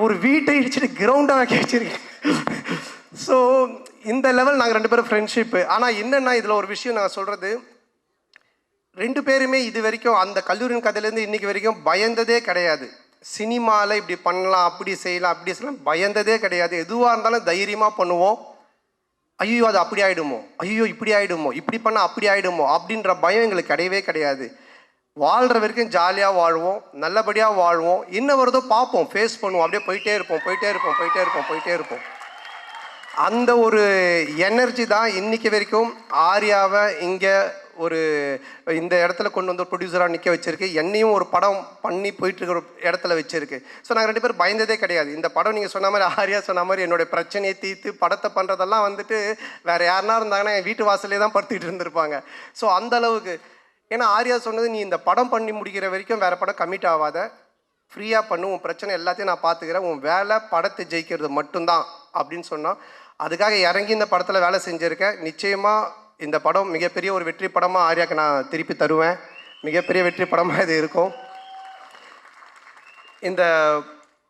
ஒரு வீட்டை இடிச்சிட்டு கிரவுண்டாக வைக்க வச்சிருக்கேன். ஸோ இந்த லெவல் நாங்கள் 2 பேரும் ஃப்ரெண்ட்ஷிப்பு. ஆனால் என்னென்னா இதில் ஒரு விஷயம் நான் சொல்கிறது, 2 பேருமே இது வரைக்கும் அந்த கல்லூரியின் கதையிலேருந்து இன்றைக்கி வரைக்கும் பயந்ததே கிடையாது. சினிமாவில் இப்படி பண்ணலாம், அப்படி செய்யலாம், அப்படி செய்யலாம் பயந்ததே கிடையாது. எதுவாக இருந்தாலும் தைரியமாக பண்ணுவோம். ஐயோ அது அப்படி ஆகிடுமோ, ஐயோ இப்படி ஆகிடுமோ, இப்படி பண்ணால் அப்படி ஆகிடுமோ அப்படின்ற பயம் எங்களுக்கு கிடையவே கிடையாது. வாழ்கிற வரைக்கும் ஜாலியாக வாழ்வோம், நல்லபடியாக வாழ்வோம். என்ன வருதோ பார்ப்போம், ஃபேஸ் பண்ணுவோம், அப்படியே போயிட்டே இருப்போம் போயிட்டே இருப்போம் போயிட்டே இருப்போம் போயிட்டே இருப்போம். அந்த ஒரு எனர்ஜி தான் இன்றைக்கி வரைக்கும் ஆர்யாவை இங்கே ஒரு இந்த இடத்துல கொண்டு வந்து ப்ரொடியூசராக நிற்க வச்சுருக்கு. என்னையும் ஒரு படம் பண்ணி போயிட்டுருக்க ஒரு இடத்துல வச்சுருக்கு. ஸோ நாங்கள் 2 பேரும் பயந்ததே கிடையாது. இந்த படம் நீங்கள் சொன்ன மாதிரி ஆர்யா சொன்ன மாதிரி என்னுடைய பிரச்சனையை தீர்த்து படத்தை பண்ணுறதெல்லாம் வந்துட்டு வேறு யாருனா இருந்தாங்கன்னா என் வீட்டு வாசலே தான் படுத்திட்டு இருந்திருப்பாங்க. ஸோ அந்த அளவுக்கு ஏன்னா ஆர்யா சொன்னது, நீ இந்த படம் பண்ணி முடிக்கிற வரைக்கும் வேறு படம் கமிட் ஆகாத, ஃப்ரீயாக பண்ணு, உன் பிரச்சனை எல்லாத்தையும் நான் பார்த்துக்கிறேன், உன் வேலை படத்தை ஜெயிக்கிறது மட்டும்தான் அப்படின்னு சொன்னால் அதுக்காக இறங்கி இந்த படத்தில் வேலை செஞ்சுருக்கேன். நிச்சயமாக இந்த படம் மிகப்பெரிய ஒரு வெற்றி படமாக ஆர்யாவுக்கு நான் திருப்பி தருவேன். மிகப்பெரிய வெற்றி படமாக இது இருக்கும். இந்த